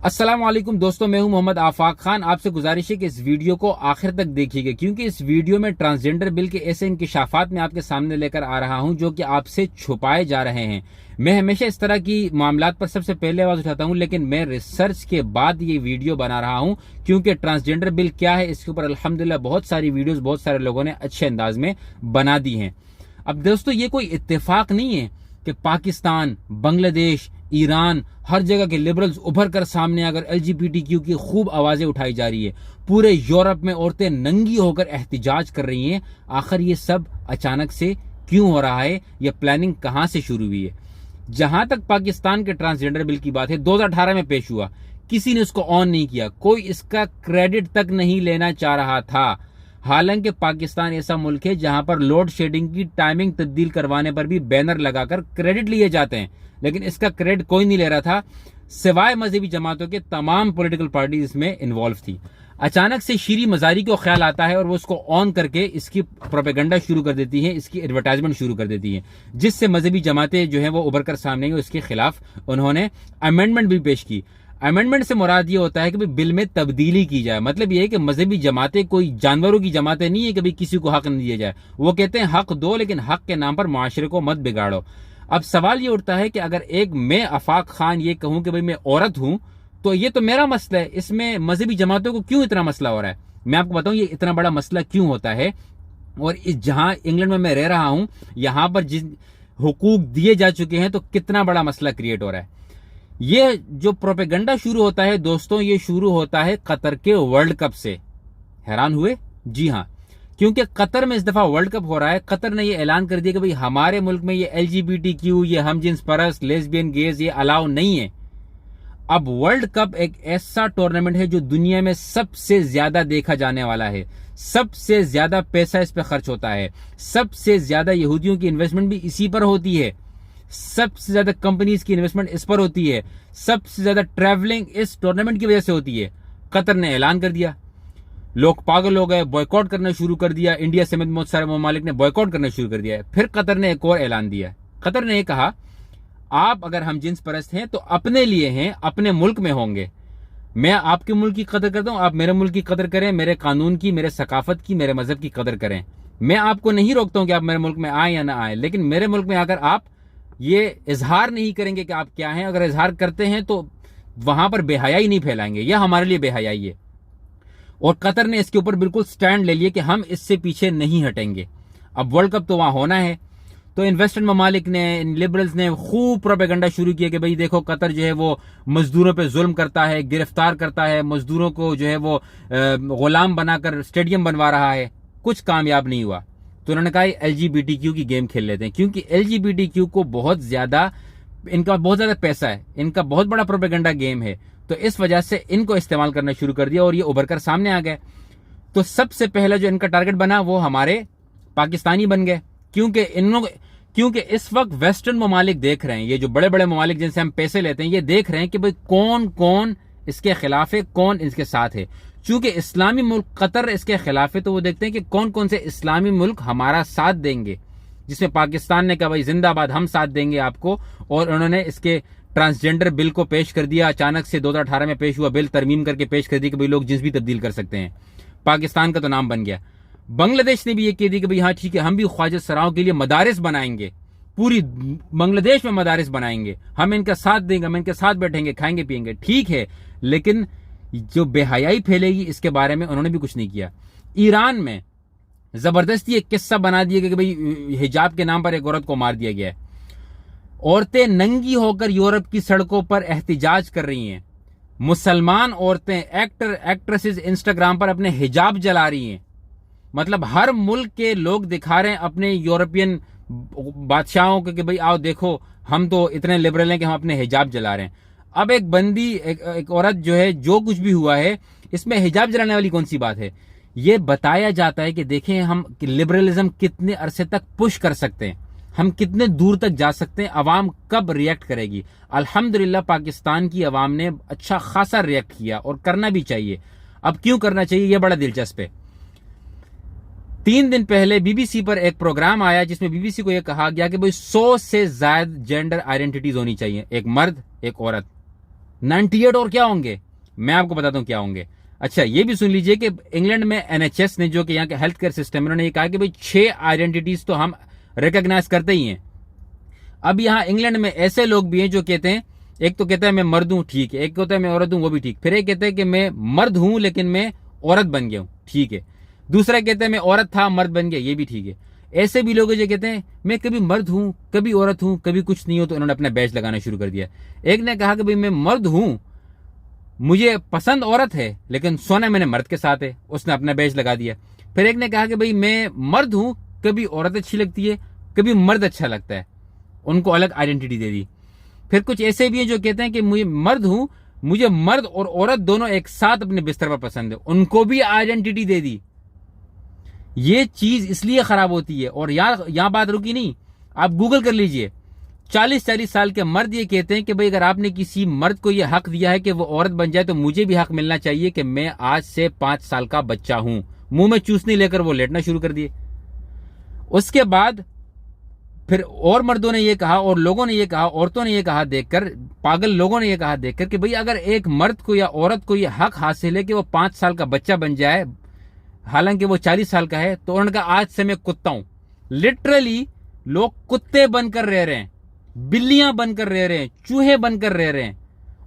अस्सलाम वालेकुम दोस्तों, मैं हूं मोहम्मद आफाक खान। आपसे गुजारिश है कि इस वीडियो को आखिर तक देखिएगा, क्योंकि इस वीडियो में ट्रांसजेंडर बिल के ऐसे इंकिशाफात मैं आपके सामने लेकर आ रहा हूं जो कि आपसे छुपाए जा रहे हैं। मैं हमेशा इस तरह की मामलात पर सबसे पहले आवाज उठाता हूं, लेकिन मैं रिसर्च के बाद ये वीडियो बना रहा हूं, क्योंकि ट्रांसजेंडर बिल क्या है इसके ऊपर अल्हम्दुलिल्लाह बहुत सारी वीडियोज बहुत सारे लोगों ने अच्छे अंदाज में बना दी हैं। अब दोस्तों, ये कोई इत्तेफाक नहीं है कि पाकिस्तान, बांग्लादेश, ईरान, हर जगह के लिबरल्स उभर कर सामने आकर एलजीबीटीक्यू की खूब आवाजें उठाई जा रही है। पूरे यूरोप में औरतें नंगी होकर एहतिजाज कर रही हैं। आखिर ये सब अचानक से क्यों हो रहा है? यह प्लानिंग कहां से शुरू हुई है? जहां तक पाकिस्तान के ट्रांसजेंडर बिल की बात है, 2018 में पेश हुआ, किसी ने उसको ऑन नहीं किया, कोई इसका क्रेडिट तक नहीं लेना चाह रहा था। हालांकि पाकिस्तान ऐसा मुल्क है जहां पर लोड शेडिंग की टाइमिंग तब्दील करवाने पर भी बैनर लगाकर क्रेडिट लिए जाते हैं, लेकिन इसका क्रेडिट कोई नहीं ले रहा था, सिवाय मजहबी जमातों के। तमाम पॉलिटिकल पार्टीज इसमें इन्वॉल्व थी। अचानक से शीरी मजारी को ख्याल आता है और वो उसको ऑन करके इसकी प्रोपेगेंडा शुरू कर देती है, इसकी एडवर्टाइजमेंट शुरू कर देती है, जिससे मजहबी जमातें जो है वो उभर कर सामने आई। उसके खिलाफ उन्होंने अमेंडमेंट भी पेश की। अमेंडमेंट से मुराद ये होता है कि बिल में तब्दीली की जाए। मतलब ये है कि मजहबी जमातें कोई जानवरों की जमातें नहीं है कि भाई किसी को हक नहीं दिया जाए। वो कहते हैं हक दो, लेकिन हक के नाम पर मुआशरे को मत बिगाड़ो। अब सवाल ये उठता है कि अगर एक मैं आफाक खान ये कहूं कि भाई मैं औरत हूं, तो ये तो मेरा मसला है, इसमें मजहबी जमातों को क्यों इतना मसला हो रहा है? मैं आपको बताऊं ये इतना बड़ा मसला क्यों होता है। और इस जहां इंग्लैंड में मैं रह रहा हूं, यहां पर जिन हुकूक दिए जा चुके हैं, तो कितना बड़ा मसला क्रिएट हो रहा है। ये जो प्रोपेगेंडा शुरू होता है दोस्तों, ये शुरू होता है कतर के वर्ल्ड कप से। हैरान हुए? जी हां, क्योंकि कतर में इस दफा वर्ल्ड कप हो रहा है। कतर ने ये ऐलान कर दिया कि भाई हमारे मुल्क में ये एलजीबीटीक्यू, ये हम जिन्स परस्त, लेस्बियन, गेज, ये अलाउ नहीं है। अब वर्ल्ड कप एक ऐसा टूर्नामेंट है जो दुनिया में सबसे ज्यादा देखा जाने वाला है, सबसे ज्यादा पैसा इस पर खर्च होता है, सबसे ज्यादा यहूदियों की इन्वेस्टमेंट भी इसी पर होती है, सबसे ज्यादा कंपनीज की इन्वेस्टमेंट इस पर होती है, सबसे ज्यादा ट्रैवलिंग इस टूर्नामेंट की वजह से होती है। कतर ने ऐलान कर दिया, लोग पागल हो गए, बॉयकॉट करना शुरू कर दिया। इंडिया समेत बहुत सारे ममालिक ने बॉयकॉट करना शुरू कर दिया। फिर कतर ने एक और ऐलान दिया। कतर ने कहा, आप अगर हम जिन्स परस्त हैं तो अपने लिए हैं, अपने मुल्क में होंगे। मैं आपके मुल्क की कदर करता हूं, आप मेरे मुल्क की कदर करें, मेरे कानून की, मेरे सकाफत की, मेरे मजहब की कदर करें। मैं आपको नहीं रोकता हूं कि आप मेरे मुल्क में आए या ना आए, लेकिन मेरे मुल्क में आकर आप ये इजहार नहीं करेंगे कि आप क्या हैं। अगर इजहार करते हैं तो वहां पर बेहयाई नहीं फैलाएंगे, यह हमारे लिए बेहयाई है। और कतर ने इसके ऊपर बिल्कुल स्टैंड ले लिया कि हम इससे पीछे नहीं हटेंगे। अब वर्ल्ड कप तो वहां होना है, तो इन्वेस्टमेंट ममालिक ने, लिबरल्स ने खूब प्रोपेगेंडा शुरू किया कि भाई देखो कतर जो है वो मजदूरों पे जुल्म करता है, गिरफ्तार करता है, मजदूरों को जो है वो गुलाम बनाकर स्टेडियम बनवा रहा है। कुछ कामयाब नहीं हुआ, तो उन्होंने कहा एलजीबीटीक्यू की गेम खेल लेते हैं, क्योंकि एलजीबीटीक्यू को बहुत ज्यादा, इनका बहुत ज्यादा पैसा है, इनका बहुत बड़ा प्रोपेगेंडा गेम है, तो इस वजह से इनको इस्तेमाल करना शुरू कर दिया और ये उभर कर सामने आ गए। तो सबसे पहला जो इनका टारगेट बना वो हमारे पाकिस्तानी बन गए, क्योंकि इस वक्त वेस्टर्न ममालिक देख रहे हैं, ये जो बड़े बड़े ममालिक जिनसे हम पैसे लेते हैं, ये देख रहे हैं कि भाई कौन कौन इसके खिलाफ है, कौन इसके साथ है। चूंकि इस्लामी मुल्क कतर इसके खिलाफ है, तो वो देखते हैं कि कौन कौन से इस्लामी मुल्क हमारा साथ देंगे, जिसमें पाकिस्तान ने कहा भाई जिंदाबाद, हम साथ देंगे आपको। और उन्होंने इसके ट्रांसजेंडर बिल को पेश कर दिया। अचानक से 2018 में पेश हुआ बिल तरमीम करके पेश कर दी कि भाई लोग जिन्स भी तब्दील कर सकते हैं। पाकिस्तान का तो नाम बन गया। बांग्लादेश ने भी ये कह दी कि भाई हाँ ठीक है, हम भी ख्वाजा सराओं के लिए मदारिस बनाएंगे, पूरी बांग्लादेश में मदारिस बनाएंगे, हम इनका साथ देंगे, हम इनके साथ बैठेंगे, खाएंगे पिएंगे। ठीक है, लेकिन जो बेहयाई फैलेगी इसके बारे में उन्होंने भी कुछ नहीं किया। ईरान में जबरदस्ती एक किस्सा बना दिया कि भाई हिजाब के नाम पर एक औरत को मार दिया गया है। औरतें नंगी होकर यूरोप की सड़कों पर एहतिजाज कर रही हैं। मुसलमान औरतें, एक्टर एक्ट्रेसेस इंस्टाग्राम पर अपने हिजाब जला रही हैं। मतलब हर मुल्क के लोग दिखा रहे हैं अपने यूरोपियन बादशाहों को कि भाई आओ देखो, हम तो इतने लिबरल हैं कि हम अपने हिजाब जला रहे हैं। अब एक बंदी, एक औरत जो है, जो कुछ भी हुआ है, इसमें हिजाब जलाने वाली कौन सी बात है? ये बताया जाता है कि देखें हम लिबरलिज्म कितने अरसे तक पुश कर सकते हैं, हम कितने दूर तक जा सकते हैं, अवाम कब रिएक्ट करेगी। अल्हम्दुलिल्लाह पाकिस्तान की अवाम ने अच्छा खासा रिएक्ट किया, और करना भी चाहिए। अब क्यों करना चाहिए, यह बड़ा दिलचस्प है। 3 दिन पहले बीबीसी पर एक प्रोग्राम आया जिसमें बीबीसी को यह कहा गया कि भाई 100 से ज्यादा जेंडर आइडेंटिटीज होनी चाहिए, एक मर्द एक औरत। 98 और क्या होंगे, मैं आपको बताता हूं क्या होंगे। अच्छा, ये भी सुन लीजिए कि इंग्लैंड में एनएचएस ने, जो कि यहाँ के हेल्थ केयर सिस्टम, उन्होंने ये कहा कि भाई 6 आइडेंटिटीज तो हम रिकॉग्नाइज करते ही हैं। अब यहाँ इंग्लैंड में ऐसे लोग भी हैं जो कहते हैं, एक तो कहता है मैं मर्द हूं, ठीक है, एक कहता है मैं औरत हूं, वो भी ठीक, फिर एक कहते हैं कि मैं मर्द हूं लेकिन मैं औरत बन गया हूं, ठीक है, दूसरा कहते हैं मैं औरत था मर्द बन गया, ये भी ठीक है। ऐसे भी लोग जो कहते हैं मैं कभी मर्द हूं, कभी औरत हूं, कभी कुछ नहीं हो, तो उन्होंने अपना बैच लगाना शुरू कर दिया। एक ने कहा कि भाई मैं मर्द हूं, मुझे पसंद औरत है लेकिन सोना मैंने मर्द के साथ है, उसने अपना बैच लगा दिया। फिर एक ने कहा कि भाई मैं मर्द हूं, कभी औरत अच्छी लगती है, कभी मर्द अच्छा लगता है, उनको अलग आइडेंटिटी दे दी। फिर कुछ ऐसे भी हैं जो कहते हैं कि मुझे मर्द हूं, मुझे मर्द और औरत दोनों एक साथ अपने बिस्तर पर पसंद है, उनको भी आइडेंटिटी दे दी। ये चीज इसलिए खराब होती है। और यहां बात रुकी नहीं, आप गूगल कर लीजिए, 40-40 साल के मर्द ये कहते हैं कि भाई अगर आपने किसी मर्द को यह हक दिया है कि वो औरत बन जाए, तो मुझे भी हक मिलना चाहिए कि मैं आज से 5 साल का बच्चा हूं। मुंह में चूसनी लेकर वो लेटना शुरू कर दिए। उसके बाद फिर और मर्दों ने ये कहा, और लोगों ने ये कहा, औरतों ने ये कहा देखकर, पागल लोगों ने ये कहा देखकर कि भाई अगर एक मर्द को या औरत को यह हक हासिल है कि वो 5 साल का बच्चा बन जाए, हालांकि वो 40 साल का है, तो उनका आज से मैं कुत्ता हूं। लिटरली लोग कुत्ते बनकर रह रहे हैं, बिल्लियां बनकर रह रहे हैं, चूहे बनकर रह रहे हैं,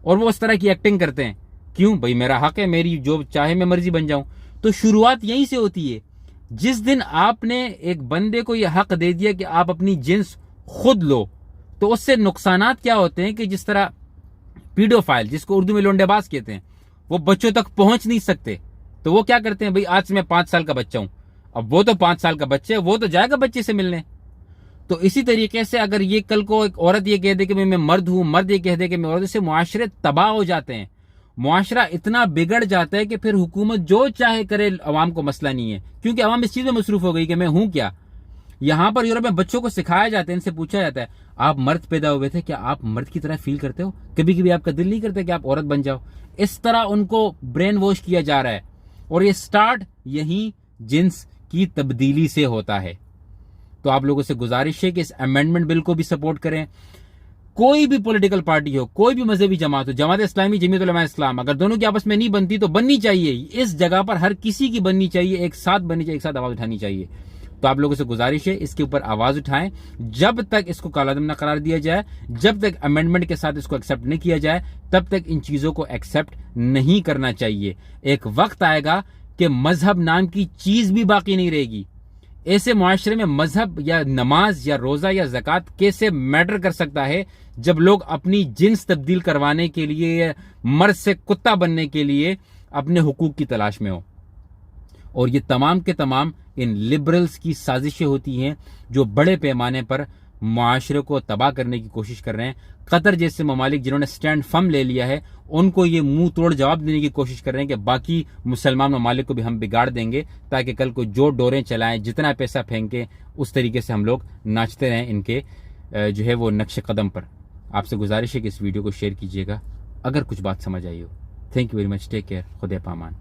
और वो उस तरह की एक्टिंग करते हैं। क्यों भाई, मेरा हक है, मेरी जो चाहे मैं मर्जी बन जाऊं। तो शुरुआत यहीं से होती है। जिस दिन आपने एक बंदे को यह हक दे दिया कि आप अपनी जिन्स खुद लो, तो उससे नुकसानात क्या होते हैं कि जिस तरह पीडोफाइल, जिसको उर्दू में लोंडेबाज कहते हैं, वो बच्चों तक पहुंच नहीं सकते, तो वो क्या करते हैं, भाई आज से मैं 5 साल का बच्चा हूं। अब वो तो 5 साल का बच्चा है, वो तो जाएगा बच्चे से मिलने। तो इसी तरीके से अगर ये कल को एक औरत ये कह दे कि मैं मर्द हूं, मर्द ये कह दे कि मैं औरत, से मुआशरे तबाह हो जाते हैं। मुआशरा इतना बिगड़ जाता है कि फिर हुकूमत जो चाहे करे, अवाम को मसला नहीं है, क्योंकि अवाम इस चीज में मसरूफ हो गई कि मैं हूं क्या। यहां पर यूरोप में बच्चों को सिखाया जाता है, इनसे पूछा जाता है आप मर्द पैदा हुए थे, क्या आप मर्द की तरह फील करते हो, कभी कभी आपका दिल नहीं करता कि आप औरत बन जाओ। इस तरह उनको ब्रेन वॉश किया जा रहा है, और ये स्टार्ट यही जिन्स की तब्दीली से होता है। तो आप लोगों से गुजारिश है कि इस अमेंडमेंट बिल को भी सपोर्ट करें। कोई भी पॉलिटिकल पार्टी हो, कोई भी मजहबी जमात हो, जमात इस्लामी, जमीयत उलमा इस्लाम, अगर दोनों की आपस में नहीं बनती तो बननी चाहिए। इस जगह पर हर किसी की बननी चाहिए, एक साथ बननी चाहिए, एक साथ आवाज उठानी चाहिए। तो आप लोगों से गुजारिश है इसके ऊपर आवाज उठाएं। जब तक इसको कालादम न करार दिया जाए, जब तक अमेंडमेंट के साथ इसको एक्सेप्ट नहीं किया जाए, तब तक इन चीजों को एक्सेप्ट नहीं करना चाहिए। एक वक्त आएगा कि मजहब नाम की चीज भी बाकी नहीं रहेगी। ऐसे मुआशरे में मजहब या नमाज या रोजा या ज़कात कैसे मैटर कर सकता है, जब लोग अपनी जिन्स तब्दील करवाने के लिए, मर्द से कुत्ता बनने के लिए अपने हुकूक की तलाश में हो। और ये तमाम के तमाम इन लिबरल्स की साजिशें होती हैं जो बड़े पैमाने पर मुआशरे को तबाह करने की कोशिश कर रहे हैं। कतर जैसे ममालिक जिन्होंने स्टैंड फर्म ले लिया है, उनको ये मुंह तोड़ जवाब देने की कोशिश कर रहे हैं कि बाकी मुसलमान ममालिक को भी हम बिगाड़ देंगे, ताकि कल को जो डोरें चलाएं, जितना पैसा फेंकें, उस तरीके से हम लोग नाचते रहें इनके जो है वो नक्शे कदम पर। आपसे गुजारिश है कि इस वीडियो को शेयर कीजिएगा अगर कुछ बात समझ आई हो। Thank you very much, take care, खुदा पामान।